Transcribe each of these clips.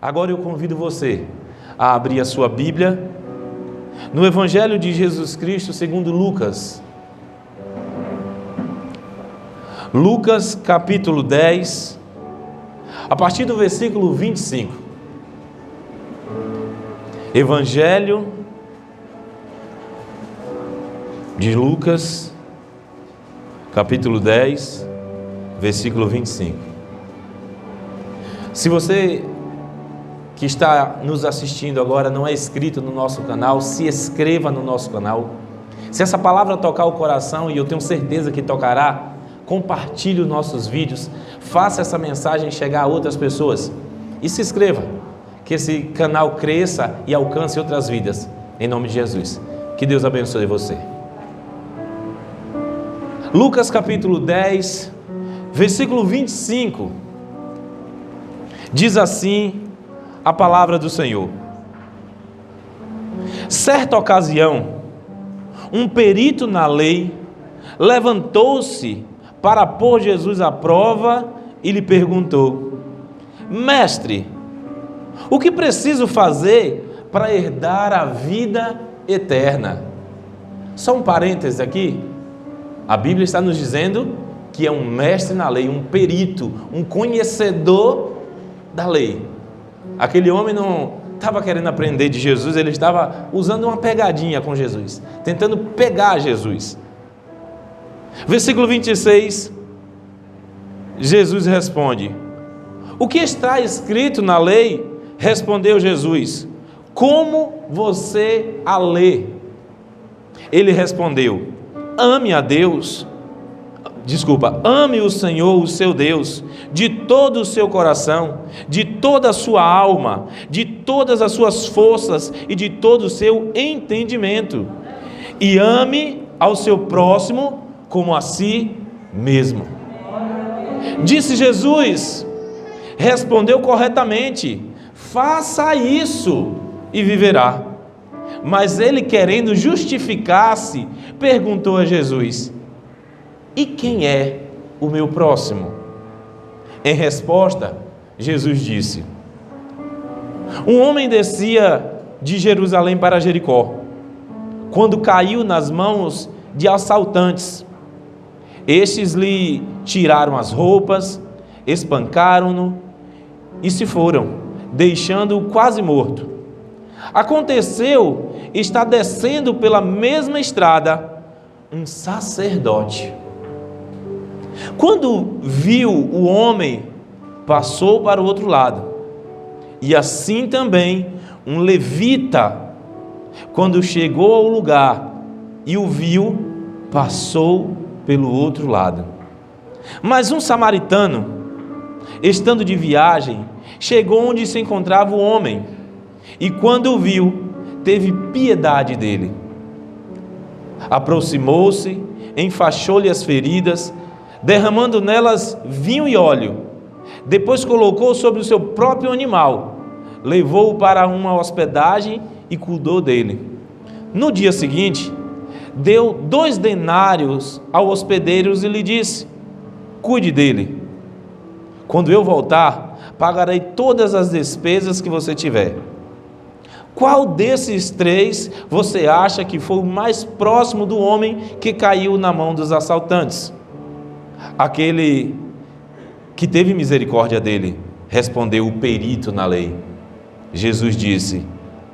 Agora eu convido você a abrir a sua Bíblia no Evangelho de Jesus Cristo segundo Lucas. Lucas capítulo 10, a partir do versículo 25. Evangelho de Lucas, capítulo 10, versículo 25. Se você que está nos assistindo agora não é inscrito no nosso canal, se inscreva no nosso canal. Se essa palavra tocar o coração, e eu tenho certeza que tocará, compartilhe os nossos vídeos, faça essa mensagem chegar a outras pessoas e se inscreva, que esse canal cresça e alcance outras vidas, em nome de Jesus. Que Deus abençoe você. Lucas capítulo 10, versículo 25, diz assim a palavra do Senhor: certa ocasião, um perito na lei levantou-se para pôr Jesus à prova e lhe perguntou: mestre, o que preciso fazer para herdar a vida eterna? Só um parênteses aqui. A Bíblia está nos dizendo que é um mestre na lei, um perito, um conhecedor da lei. Aquele homem não estava querendo aprender de Jesus, ele estava usando uma pegadinha com Jesus, tentando pegar Jesus. Versículo 26, Jesus responde: o que está escrito na lei? Respondeu Jesus: como você a lê? Ele respondeu: ame o Senhor, o seu Deus, de todo o seu coração, de toda a sua alma, de todas as suas forças e de todo o seu entendimento. E ame ao seu próximo como a si mesmo. Disse Jesus, respondeu corretamente: faça isso e viverá. Mas ele, querendo justificar-se, perguntou a Jesus: e quem é o meu próximo? Em resposta, Jesus disse: um homem descia de Jerusalém para Jericó, quando caiu nas mãos de assaltantes. Estes lhe tiraram as roupas, espancaram-no e se foram, deixando-o quase morto. Aconteceu estar descendo pela mesma estrada um sacerdote. Quando viu o homem, passou para o outro lado. E assim também um levita, quando chegou ao lugar e o viu, passou pelo outro lado. Mas um samaritano, estando de viagem, chegou onde se encontrava o homem, e quando o viu, teve piedade dele. Aproximou-se, enfaixou-lhe as feridas, derramando nelas vinho e óleo. Depois colocou sobre o seu próprio animal, levou-o para uma hospedagem e cuidou dele. No dia seguinte, deu 2 denários ao hospedeiro e lhe disse: cuide dele. Quando eu voltar, pagarei todas as despesas que você tiver. Qual desses 3 você acha que foi o mais próximo do homem que caiu na mão dos assaltantes? Aquele que teve misericórdia dele, respondeu o perito na lei. Jesus disse: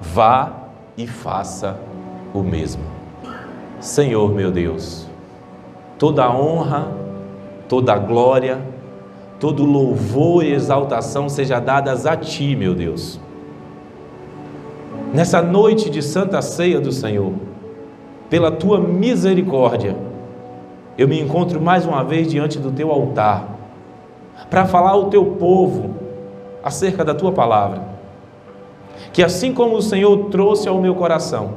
vá e faça o mesmo. Senhor meu Deus, toda a honra, toda a glória, todo louvor e exaltação seja dadas a Ti, meu Deus. Nessa noite de Santa Ceia do Senhor, pela Tua misericórdia, eu me encontro mais uma vez diante do Teu altar, para falar ao Teu povo acerca da Tua palavra. Que assim como o Senhor trouxe ao meu coração,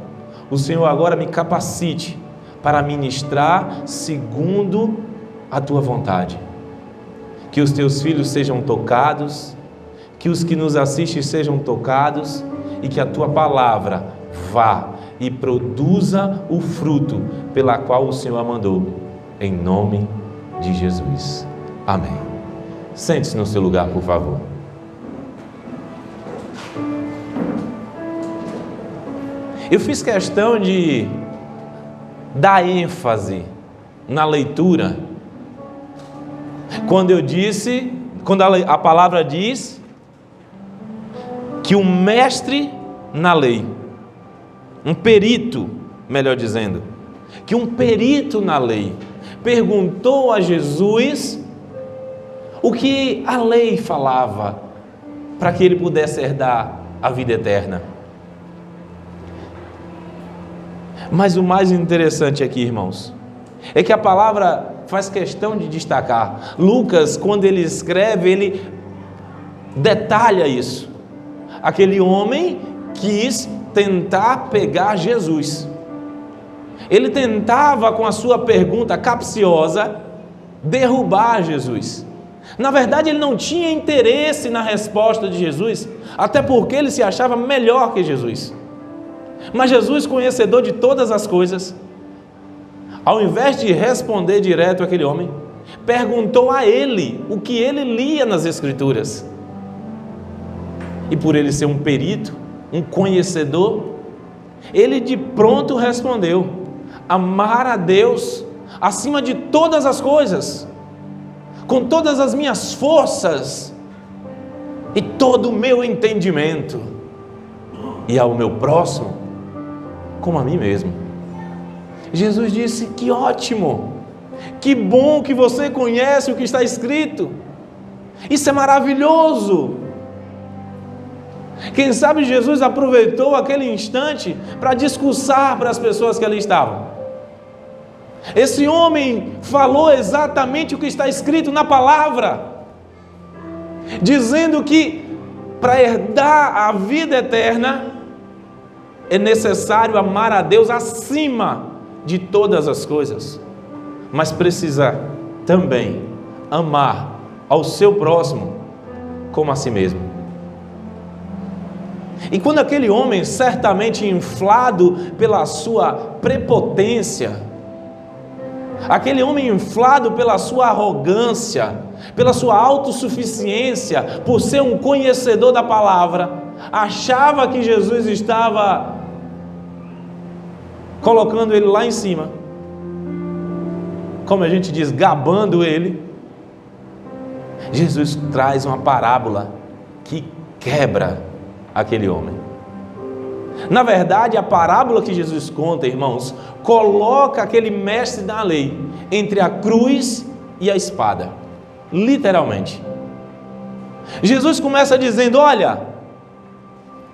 o Senhor agora me capacite para ministrar segundo a Tua vontade. Que os Teus filhos sejam tocados, que os que nos assistem sejam tocados, e que a Tua palavra vá e produza o fruto pela qual o Senhor a mandou, em nome de Jesus. Amém. Sente-se no seu lugar, por favor. Eu fiz questão de dar ênfase na leitura quando a palavra diz que um mestre na lei, um perito, melhor dizendo, que um perito na lei perguntou a Jesus o que a lei falava para que ele pudesse herdar a vida eterna. Mas o mais interessante aqui, irmãos, é que a palavra faz questão de destacar. Lucas, quando ele escreve, ele detalha isso. Aquele homem quis tentar pegar Jesus. Ele tentava, com a sua pergunta capciosa, derrubar Jesus. Na verdade, ele não tinha interesse na resposta de Jesus, até porque ele se achava melhor que Jesus. Mas Jesus, conhecedor de todas as coisas, ao invés de responder direto àquele homem, perguntou a ele o que ele lia nas Escrituras. E por ele ser um perito, um conhecedor, ele de pronto respondeu: amar a Deus acima de todas as coisas, com todas as minhas forças e todo o meu entendimento, e ao meu próximo como a mim mesmo. Jesus disse: que ótimo, que bom que você conhece o que está escrito, isso é maravilhoso. Quem sabe Jesus aproveitou aquele instante para discursar para as pessoas que ali estavam. Esse homem falou exatamente o que está escrito na palavra, dizendo que para herdar a vida eterna é necessário amar a Deus acima de todas as coisas, mas precisa também amar ao seu próximo como a si mesmo. E quando aquele homem, certamente inflado pela sua prepotência, aquele homem inflado pela sua arrogância, pela sua autossuficiência, por ser um conhecedor da palavra, achava que Jesus estava colocando ele lá em cima, como a gente diz, gabando ele. Jesus traz uma parábola que quebra aquele homem. Na verdade, a parábola que Jesus conta, irmãos, coloca aquele mestre da lei entre a cruz e a espada, literalmente. Jesus começa dizendo: olha,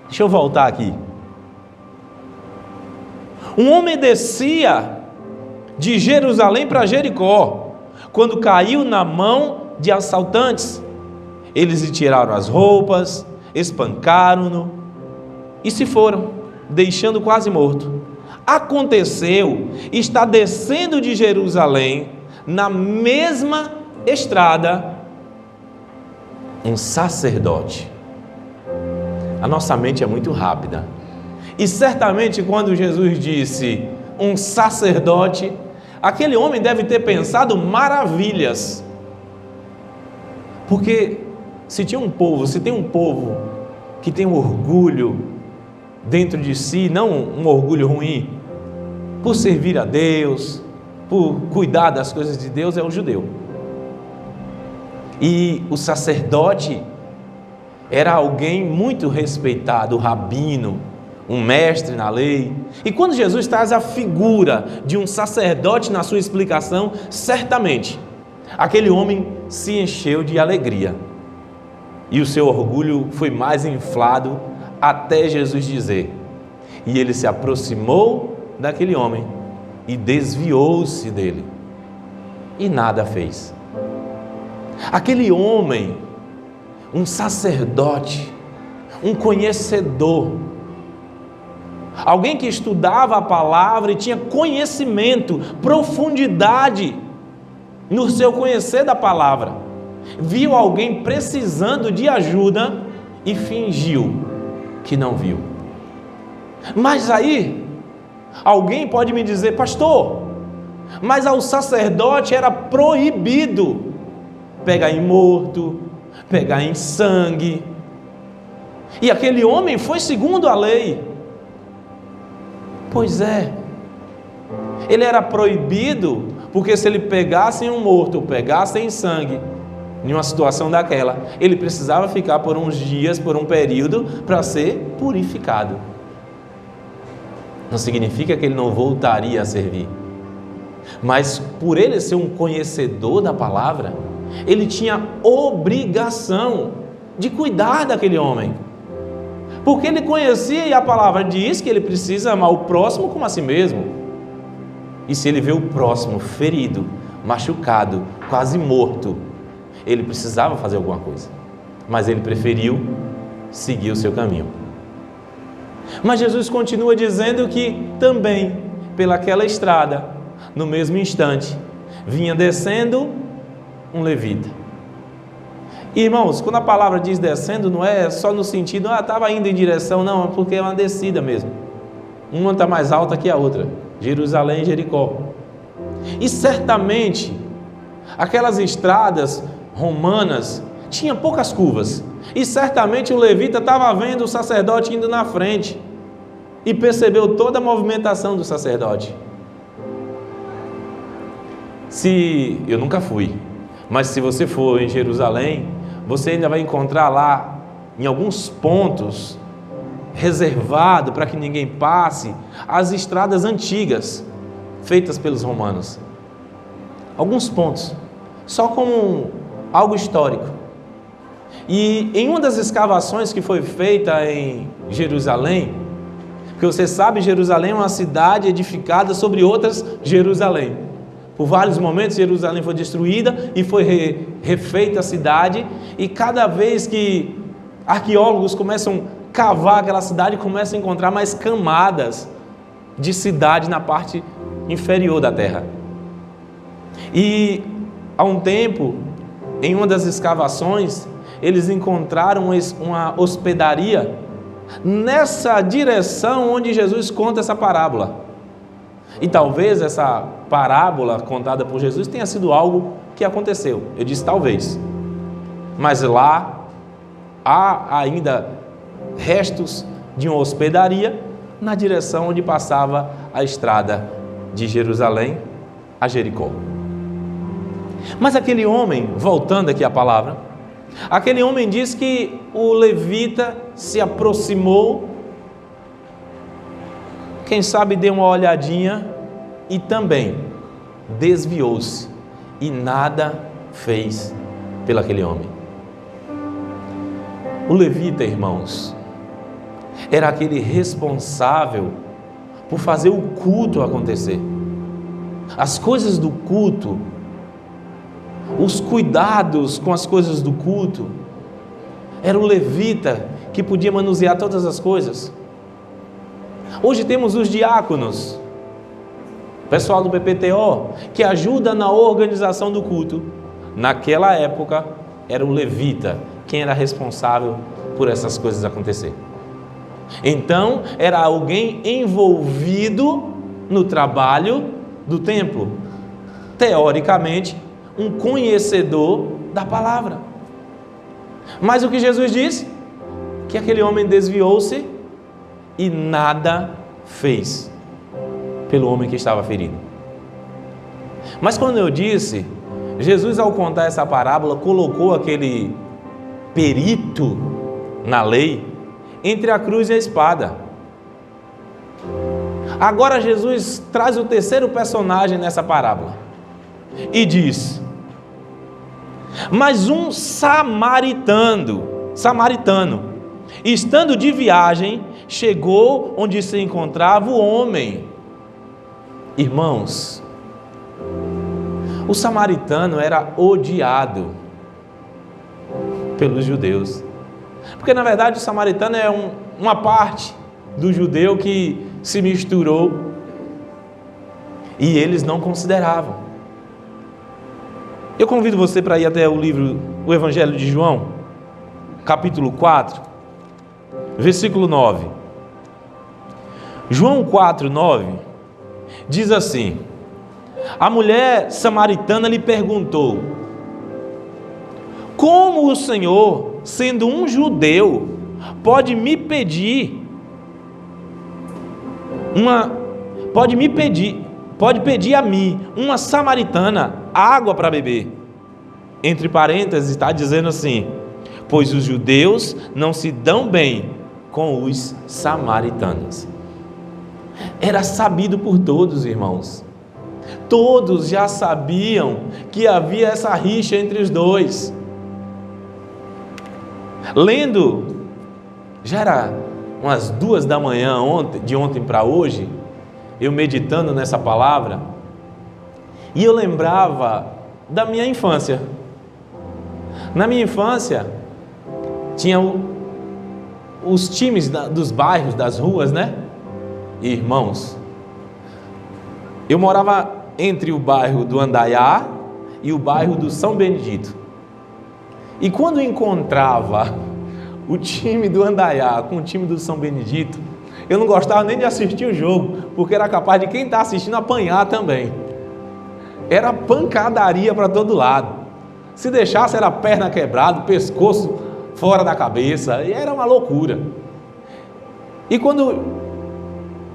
deixa eu voltar aqui. Um homem descia de Jerusalém para Jericó, quando caiu na mão de assaltantes. Eles lhe tiraram as roupas, espancaram-no e se foram, deixando quase morto. Aconteceu, está descendo de Jerusalém, na mesma estrada, um sacerdote. A nossa mente é muito rápida, e certamente quando Jesus disse um sacerdote, aquele homem deve ter pensado maravilhas, porque se tem um povo que tem um orgulho dentro de si, não um orgulho ruim, por servir a Deus, por cuidar das coisas de Deus, é o judeu. E o sacerdote era alguém muito respeitado, o rabino, um mestre na lei. E quando Jesus traz a figura de um sacerdote na sua explicação, certamente aquele homem se encheu de alegria. E o seu orgulho foi mais inflado, até Jesus dizer: e ele se aproximou daquele homem e desviou-se dele, e nada fez. Aquele homem, um sacerdote, um conhecedor, alguém que estudava a palavra e tinha conhecimento, profundidade no seu conhecer da palavra, viu alguém precisando de ajuda e fingiu que não viu. Mas aí, alguém pode me dizer: pastor, mas ao sacerdote era proibido pegar em morto, pegar em sangue, e aquele homem foi segundo a lei. Pois é. Ele era proibido, porque se ele pegasse em um morto, ou pegasse em sangue, em uma situação daquela, ele precisava ficar por uns dias, por um período, para ser purificado. Não significa que ele não voltaria a servir, mas por ele ser um conhecedor da palavra, ele tinha obrigação de cuidar daquele homem, porque ele conhecia e a palavra diz que ele precisa amar o próximo como a si mesmo. E se ele vê o próximo ferido, machucado, quase morto, ele precisava fazer alguma coisa, mas ele preferiu seguir o seu caminho. Mas Jesus continua dizendo que também, pelaquela estrada, no mesmo instante, vinha descendo um levita. Irmãos, quando a palavra diz descendo, não é só no sentido, estava indo em direção, não, é porque é uma descida mesmo. Uma está mais alta que a outra, Jerusalém e Jericó. E certamente, aquelas estradas romanas tinham poucas curvas, e certamente o levita estava vendo o sacerdote indo na frente, e percebeu toda a movimentação do sacerdote. Eu nunca fui, mas se você for em Jerusalém, você ainda vai encontrar lá, em alguns pontos, reservado para que ninguém passe, as estradas antigas, feitas pelos romanos. Alguns pontos, só como algo histórico. E em uma das escavações que foi feita em Jerusalém, porque você sabe, Jerusalém é uma cidade edificada sobre outras Jerusalém. Por vários momentos Jerusalém foi destruída e foi refeita a cidade, e cada vez que arqueólogos começam a cavar aquela cidade, começam a encontrar mais camadas de cidade na parte inferior da terra. E há um tempo, em uma das escavações, eles encontraram uma hospedaria nessa direção onde Jesus conta essa parábola. E talvez essa parábola contada por Jesus tenha sido algo que aconteceu. Eu disse talvez. Mas lá há ainda restos de uma hospedaria na direção onde passava a estrada de Jerusalém a Jericó. Mas aquele homem, voltando aqui à palavra, aquele homem diz que o levita se aproximou, quem sabe deu uma olhadinha e também desviou-se e nada fez pelo aquele homem. O levita, irmãos, era aquele responsável por fazer o culto acontecer. As coisas do culto, os cuidados com as coisas do culto, era o levita que podia manusear todas as coisas. Hoje temos os diáconos, pessoal do PPTO, que ajuda na organização do culto. Naquela época, era o levita quem era responsável por essas coisas acontecer. Então, era alguém envolvido no trabalho do templo. Teoricamente, um conhecedor da palavra. Mas o que Jesus diz? Que aquele homem desviou-se e nada fez pelo homem que estava ferido. Mas quando eu disse, Jesus, ao contar essa parábola, colocou aquele perito na lei entre a cruz e a espada. Agora Jesus traz o terceiro personagem nessa parábola e diz: mas um samaritano, estando de viagem, chegou onde se encontrava o homem. Irmãos, o samaritano era odiado pelos judeus, porque na verdade o samaritano é uma parte do judeu que se misturou e eles não consideravam. Eu convido você para ir até o Evangelho de João, capítulo 4, versículo 9. João 4, 9, diz assim: a mulher samaritana lhe perguntou: como o Senhor, sendo um judeu, pode me pedir pode pedir a mim, uma samaritana, água para beber. Entre parênteses está dizendo assim: pois os judeus não se dão bem com os samaritanos. Era sabido por todos, irmãos. Todos já sabiam que havia essa rixa entre os dois. Lendo, já era umas 2 da manhã de ontem para hoje, eu meditando nessa palavra, e eu lembrava da minha infância. Na minha infância, tinha os times dos bairros, das ruas, né? Irmãos, eu morava entre o bairro do Andaiá e o bairro do São Benedito. E quando encontrava o time do Andaiá com o time do São Benedito, eu não gostava nem de assistir o jogo, porque era capaz de quem está assistindo apanhar também. Era pancadaria para todo lado. Se deixasse era perna quebrada, pescoço fora da cabeça, e era uma loucura. E quando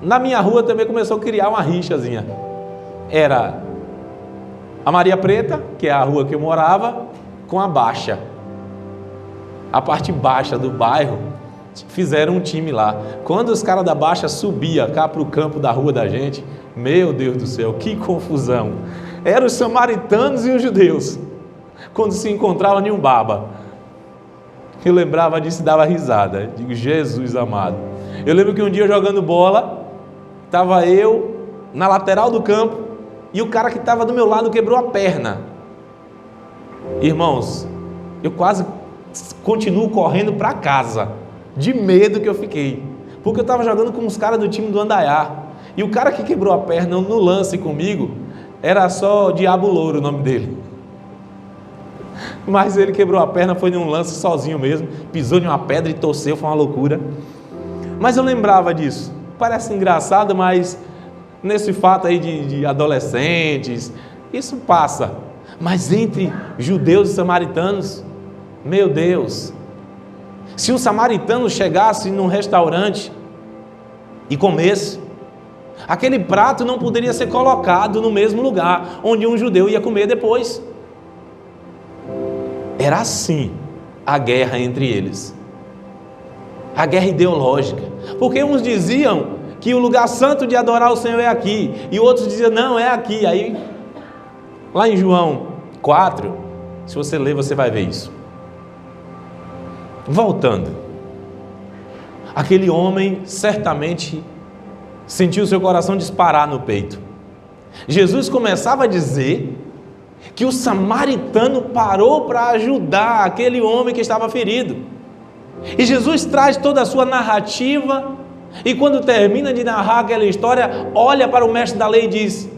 na minha rua também começou a criar uma rixazinha. Era a Maria Preta, que é a rua que eu morava, com a Baixa. A parte baixa do bairro, fizeram um time lá. Quando os caras da Baixa subiam cá para o campo da rua da gente, meu Deus do céu, que confusão. Eram os samaritanos e os judeus, quando se encontravam em um baba. Eu lembrava disso e dava risada. Digo, Jesus amado. Eu lembro que um dia jogando bola, estava eu na lateral do campo e o cara que estava do meu lado quebrou a perna. Irmãos, eu quase continuo correndo para casa, de medo que eu fiquei, porque eu estava jogando com os caras do time do Andaiá, e o cara que quebrou a perna no lance comigo, era só Diabo Louro o nome dele, mas ele quebrou a perna, foi num lance sozinho mesmo, pisou em uma pedra e torceu, foi uma loucura. Mas eu lembrava disso, parece engraçado, mas nesse fato aí de adolescentes, isso passa. Mas entre judeus e samaritanos, meu Deus, se um samaritano chegasse num restaurante e comesse, aquele prato não poderia ser colocado no mesmo lugar onde um judeu ia comer depois. Era assim a guerra entre eles, a guerra ideológica, porque uns diziam que o lugar santo de adorar o Senhor é aqui, e outros diziam, não, é aqui. Aí, lá em João 4, se você ler, você vai ver isso. Voltando, aquele homem certamente sentiu seu coração disparar no peito. Jesus começava a dizer que o samaritano parou para ajudar aquele homem que estava ferido. E Jesus traz toda a sua narrativa, e quando termina de narrar aquela história, olha para o mestre da lei e diz,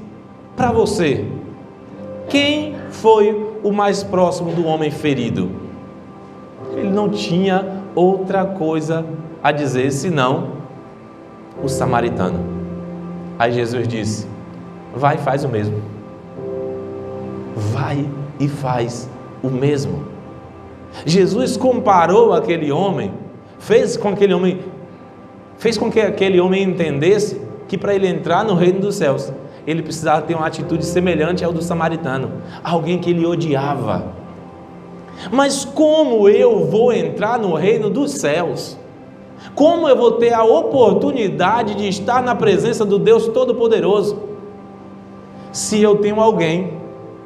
para você, quem foi o mais próximo do homem ferido? Ele não tinha outra coisa a dizer senão o samaritano. Aí Jesus disse, vai e faz o mesmo. Vai e faz o mesmo. Jesus comparou aquele homem, fez com que aquele homem entendesse que para ele entrar no reino dos céus, ele precisava ter uma atitude semelhante ao do samaritano, alguém que ele odiava. Mas como eu vou entrar no reino dos céus? Como eu vou ter a oportunidade de estar na presença do Deus Todo-Poderoso, se eu tenho alguém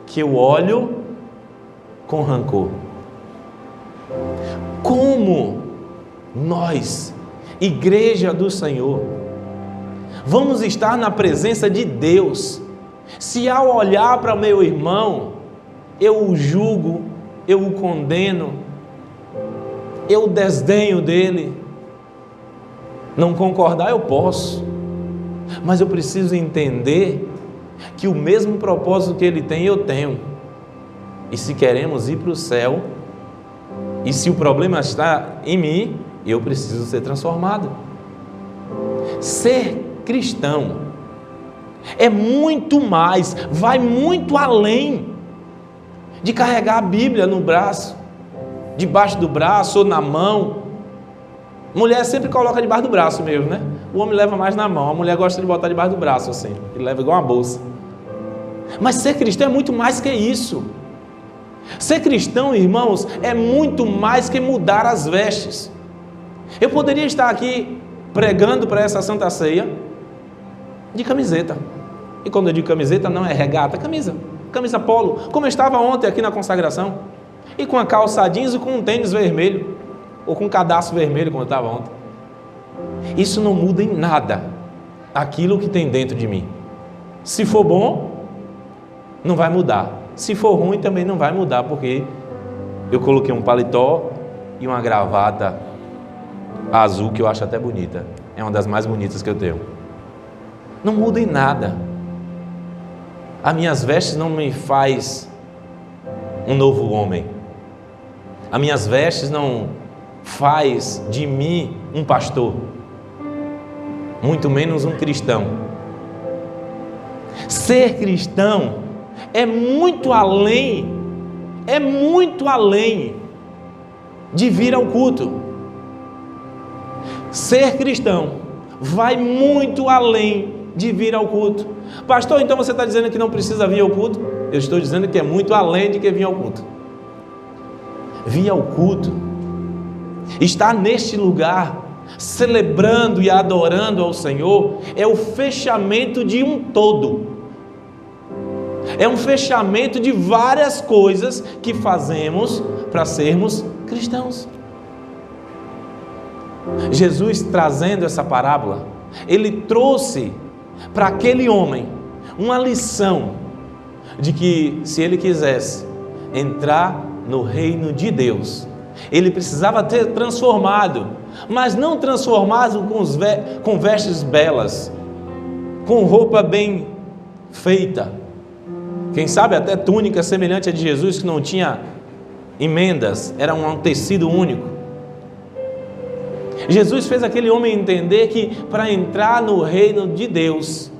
que eu olho com rancor? Como nós, igreja do Senhor, vamos estar na presença de Deus, se ao olhar para o meu irmão, eu o julgo, eu o condeno, eu desdenho dele? Não concordar eu posso, mas eu preciso entender que o mesmo propósito que ele tem, eu tenho. E se queremos ir para o céu, e se o problema está em mim, eu preciso ser transformado. Ser cristão é muito mais, vai muito além de carregar a Bíblia no braço, debaixo do braço ou na mão. Mulher sempre coloca debaixo do braço mesmo, né? O homem leva mais na mão, a mulher gosta de botar debaixo do braço assim, ele leva igual uma bolsa. Mas ser cristão é muito mais que isso. Ser cristão, irmãos, é muito mais que mudar as vestes. Eu poderia estar aqui pregando para essa Santa Ceia de camiseta. E quando eu digo camiseta, não é regata, é camisa polo, como eu estava ontem aqui na consagração. E com a calça jeans e com um tênis vermelho, ou com um cadastro vermelho, como eu estava ontem. Isso não muda em nada aquilo que tem dentro de mim. Se for bom, não vai mudar. Se for ruim, também não vai mudar, porque eu coloquei um paletó e uma gravata azul, que eu acho até bonita. É uma das mais bonitas que eu tenho. Não muda em nada. As minhas vestes não me faz um novo homem. As minhas vestes não faz de mim um pastor, muito menos um cristão. Ser cristão é muito além de vir ao culto. Ser cristão vai muito além de vir ao culto. Pastor, então você está dizendo que não precisa vir ao culto? Eu estou dizendo que é muito além de que vir ao culto. Vir ao culto, estar neste lugar, celebrando e adorando ao Senhor, é o fechamento de um todo. É um fechamento de várias coisas que fazemos para sermos cristãos. Jesus, trazendo essa parábola, ele trouxe para aquele homem uma lição de que, se ele quisesse entrar no reino de Deus, ele precisava ter transformado, mas não transformado com vestes belas, com roupa bem feita, quem sabe até túnica semelhante à de Jesus, que não tinha emendas, era um tecido único. Jesus fez aquele homem entender que para entrar no reino de Deus,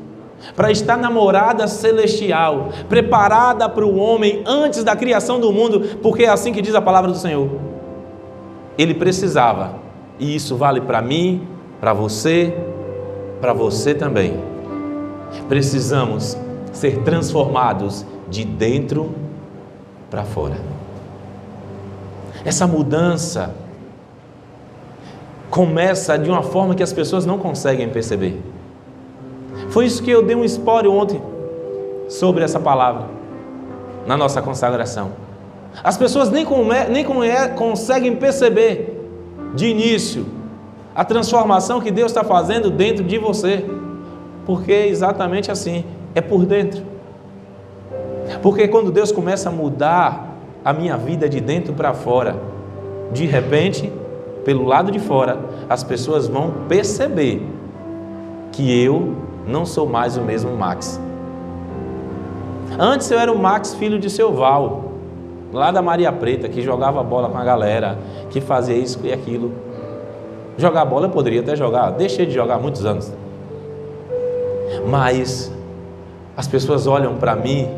para estar na morada celestial, preparada para o homem antes da criação do mundo, porque é assim que diz a palavra do Senhor, ele precisava, e isso vale para mim, para você também, precisamos ser transformados de dentro para fora. Essa mudança começa de uma forma que as pessoas não conseguem perceber. Foi isso que eu dei um spoiler ontem sobre essa palavra na nossa consagração. As pessoas nem conseguem perceber de início a transformação que Deus está fazendo dentro de você, porque é exatamente assim, é por dentro. Porque quando Deus começa a mudar a minha vida de dentro para fora, de repente, pelo lado de fora, as pessoas vão perceber que eu não sou mais o mesmo Max. Antes eu era o Max, filho de seu Val, lá da Maria Preta, que jogava bola com a galera, que fazia isso e aquilo. Jogar bola eu poderia até jogar, deixei de jogar há muitos anos. Mas as pessoas olham para mim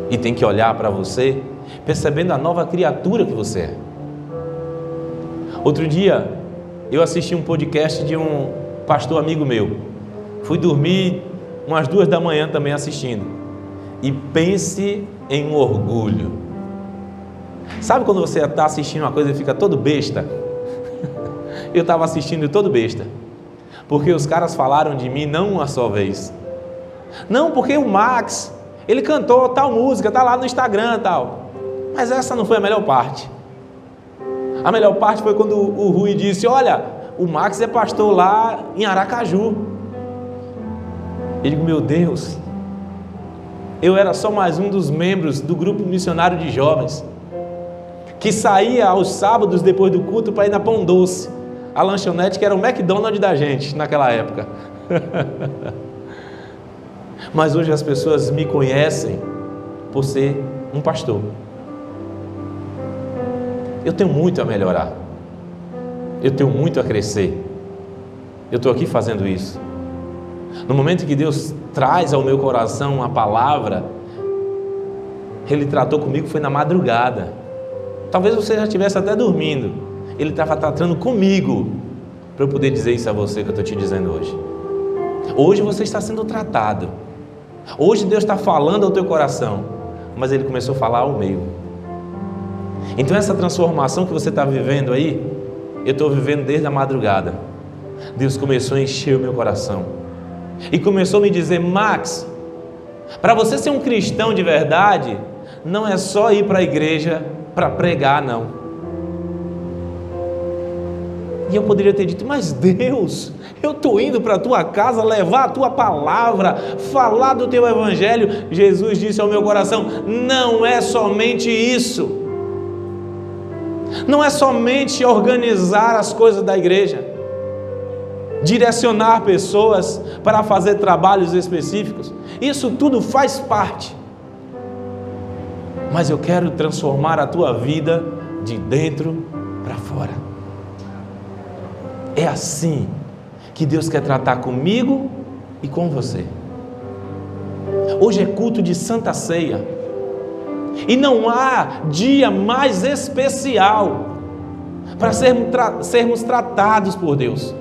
e tem que olhar para você, percebendo a nova criatura que você é. Outro dia, eu assisti um podcast de um pastor amigo meu. Fui dormir umas 2 da manhã também assistindo. E pense em um orgulho. Sabe quando você está assistindo uma coisa e fica todo besta? Eu estava assistindo todo besta. Porque os caras falaram de mim não uma só vez. Não, porque o Max, ele cantou tal música, está lá no Instagram e tal. Mas essa não foi a melhor parte. A melhor parte foi quando o Rui disse: olha, o Max é pastor lá em Aracaju. Eu digo: meu Deus, eu era só mais um dos membros do grupo missionário de jovens, que saía aos sábados depois do culto para ir na Pão Doce, a lanchonete que era o McDonald's da gente naquela época. Mas hoje as pessoas me conhecem por ser um pastor. Eu tenho muito a melhorar, eu tenho muito a crescer. Eu estou aqui fazendo isso. No momento que Deus traz ao meu coração uma palavra, Ele tratou comigo, foi na madrugada. Talvez você já estivesse até dormindo. Ele estava tratando comigo para eu poder dizer isso a você que eu estou te dizendo hoje. Hoje você está sendo tratado. Hoje Deus está falando ao teu coração, mas Ele começou a falar ao meu. Então essa transformação que você está vivendo aí, eu estou vivendo desde a madrugada. Deus começou a encher o meu coração e começou a me dizer: Max, para você ser um cristão de verdade, não é só ir para a igreja para pregar, não. E eu poderia ter dito: mas Deus, eu estou indo para a tua casa levar a tua palavra, falar do teu evangelho. Jesus disse ao meu coração: não é somente isso, não é somente organizar as coisas da igreja, direcionar pessoas para fazer trabalhos específicos. Isso tudo faz parte, mas eu quero transformar a tua vida de dentro para fora. É assim que Deus quer tratar comigo e com você. Hoje é culto de Santa Ceia, e não há dia mais especial para sermos tratados por Deus,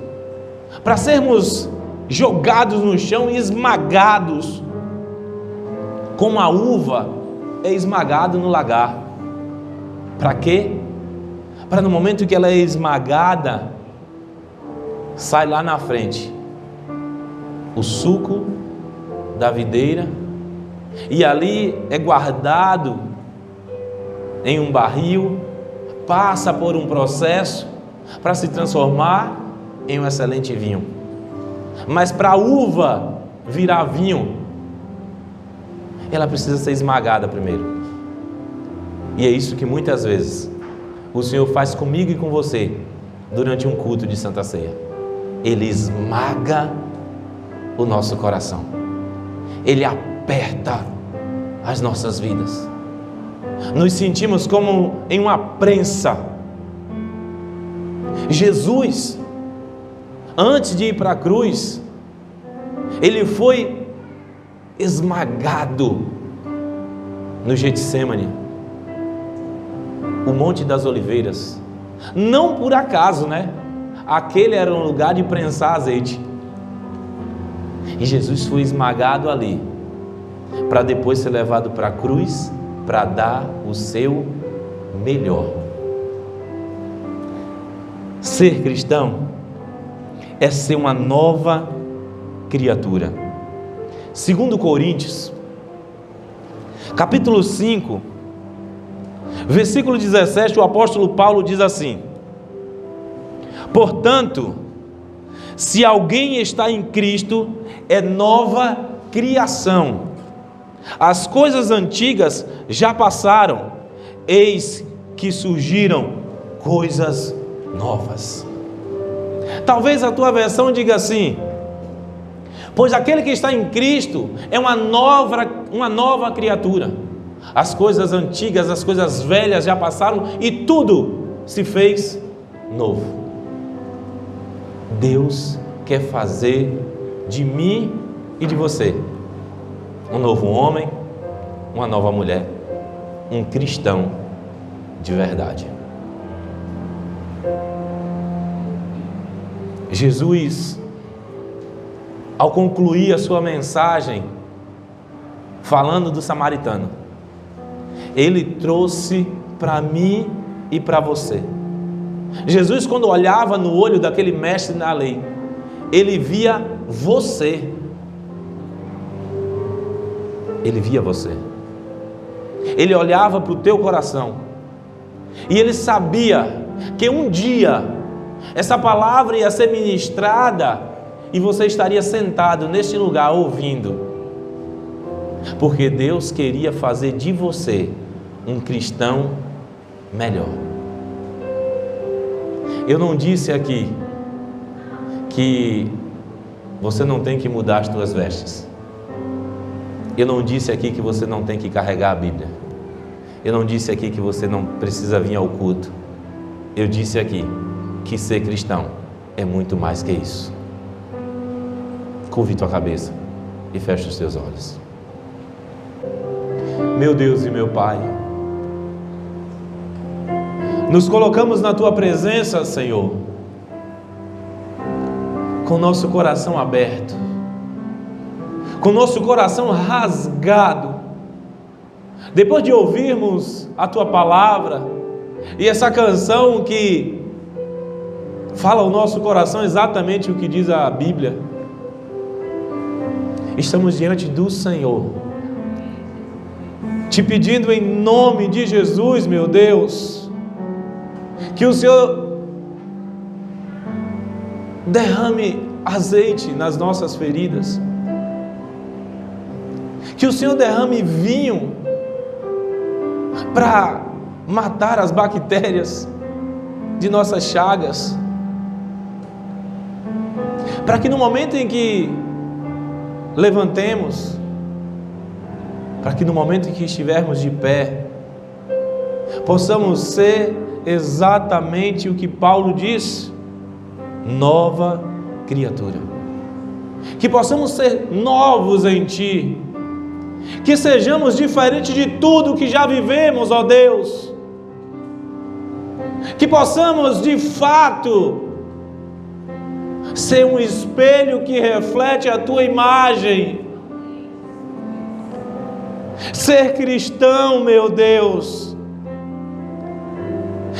para sermos jogados no chão e esmagados, como a uva é esmagada no lagar. Para quê? Para no momento que ela é esmagada, sai lá na frente o suco da videira, e ali é guardado em um barril, passa por um processo para se transformar em um excelente vinho. Mas para a uva virar vinho, ela precisa ser esmagada primeiro. E é isso que muitas vezes o Senhor faz comigo e com você durante um culto de Santa Ceia. Ele esmaga o nosso coração, Ele aperta as nossas vidas, nos sentimos como em uma prensa. Jesus, antes de ir para a cruz, Ele foi esmagado no Getsemane, o Monte das Oliveiras. Não por acaso, né? Aquele era um lugar de prensar azeite, e Jesus foi esmagado ali, para depois ser levado para a cruz, para dar o seu melhor. Ser cristão é ser uma nova criatura. 2 Coríntios, capítulo 5, versículo 17, o apóstolo Paulo diz assim: portanto, se alguém está em Cristo, é nova criação. As coisas antigas já passaram, eis que surgiram coisas novas. Talvez a tua versão diga assim: pois aquele que está em Cristo é uma nova criatura. As coisas antigas, as coisas velhas já passaram e tudo se fez novo. Deus quer fazer de mim e de você um novo homem, uma nova mulher, um cristão de verdade. Jesus, ao concluir a sua mensagem falando do samaritano, Ele trouxe para mim e para você. Jesus, quando olhava no olho daquele mestre na lei, Ele via você. Ele via você. Ele olhava para o teu coração, e Ele sabia que um dia essa palavra ia ser ministrada e você estaria sentado neste lugar ouvindo, porque Deus queria fazer de você um cristão melhor. Eu não disse aqui que você não tem que mudar as suas vestes. Eu não disse aqui que você não tem que carregar a Bíblia. Eu não disse aqui que você não precisa vir ao culto. Eu disse aqui que ser cristão é muito mais que isso. Curve tua cabeça e feche os teus olhos. Meu Deus e meu Pai, nos colocamos na Tua presença, Senhor, com nosso coração aberto, com nosso coração rasgado, depois de ouvirmos a Tua palavra e essa canção que fala ao nosso coração exatamente o que diz a Bíblia, estamos diante do Senhor, te pedindo em nome de Jesus, meu Deus, que o Senhor derrame azeite nas nossas feridas, que o Senhor derrame vinho para matar as bactérias de nossas chagas, para que no momento em que levantemos, para que no momento em que estivermos de pé, possamos ser exatamente o que Paulo diz: nova criatura. Que possamos ser novos em Ti, que sejamos diferentes de tudo que já vivemos, ó Deus, que possamos de fato ser um espelho que reflete a Tua imagem. Ser cristão, meu Deus,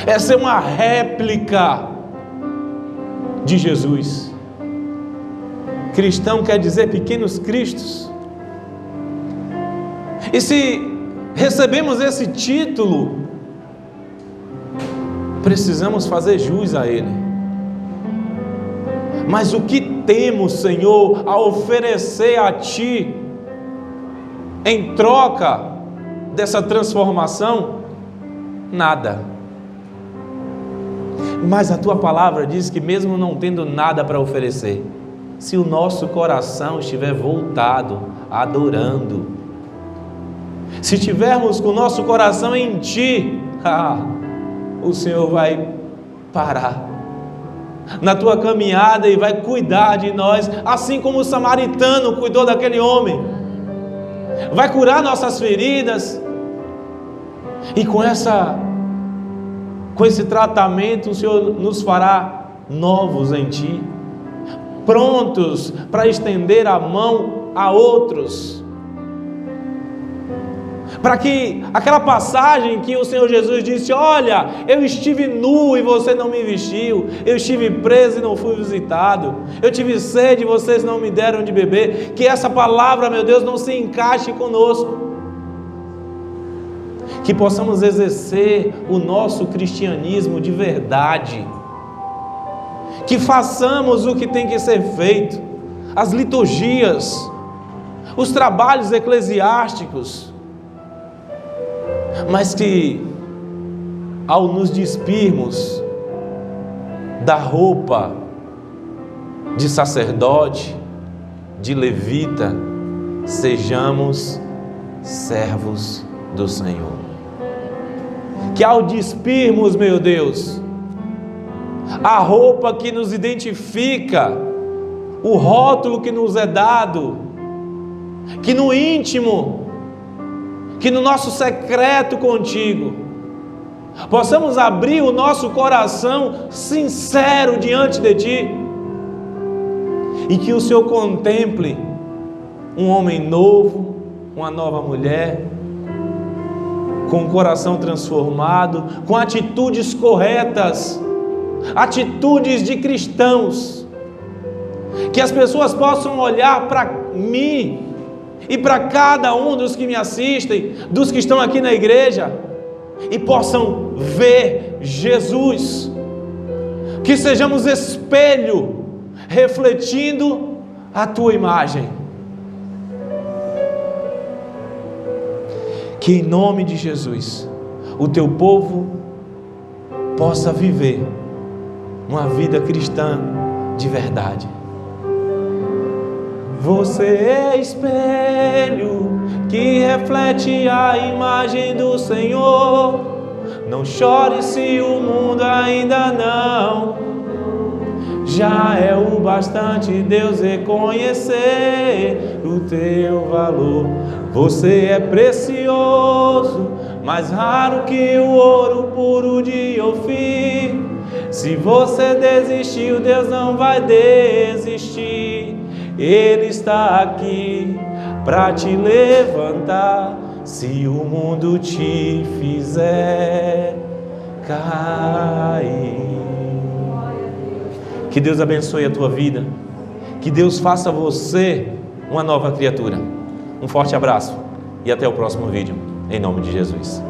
é ser uma réplica de Jesus. Cristão quer dizer pequenos cristos. E se recebemos esse título, precisamos fazer jus a ele. Mas o que temos, Senhor, a oferecer a Ti em troca dessa transformação? Nada. Mas a Tua palavra diz que mesmo não tendo nada para oferecer, se o nosso coração estiver voltado, adorando, se tivermos com o nosso coração em Ti, o Senhor vai parar na Tua caminhada e vai cuidar de nós, assim como o samaritano cuidou daquele homem. Vai curar nossas feridas, e com esse tratamento o Senhor nos fará novos em Ti, prontos para estender a mão a outros, para que aquela passagem que o Senhor Jesus disse: olha, eu estive nu e você não me vestiu, eu estive preso e não fui visitado, eu tive sede e vocês não me deram de beber, que essa palavra, meu Deus, não se encaixe conosco, que possamos exercer o nosso cristianismo de verdade, que façamos o que tem que ser feito, as liturgias, os trabalhos eclesiásticos, mas que ao nos despirmos da roupa de sacerdote, de levita, sejamos servos do Senhor. Que ao despirmos, meu Deus, a roupa que nos identifica, o rótulo que nos é dado, que no íntimo, que no nosso secreto contigo, possamos abrir o nosso coração sincero diante de Ti, e que o Senhor contemple um homem novo, uma nova mulher, com o coração transformado, com atitudes corretas, atitudes de cristãos, que as pessoas possam olhar para mim e para cada um dos que me assistem, dos que estão aqui na igreja, e possam ver Jesus, que sejamos espelho, refletindo a Tua imagem. Que em nome de Jesus, o Teu povo possa viver uma vida cristã de verdade. Você é espelho que reflete a imagem do Senhor. Não chore se o mundo ainda não já é o bastante Deus reconhecer o Teu valor. Você é precioso, mais raro que o ouro puro de Ofir. Se você desistiu, Deus não vai desistir. Ele está aqui para te levantar. Se o mundo te fizer cair. Que Deus abençoe a tua vida. Que Deus faça você uma nova criatura. Um forte abraço e até o próximo vídeo. Em nome de Jesus.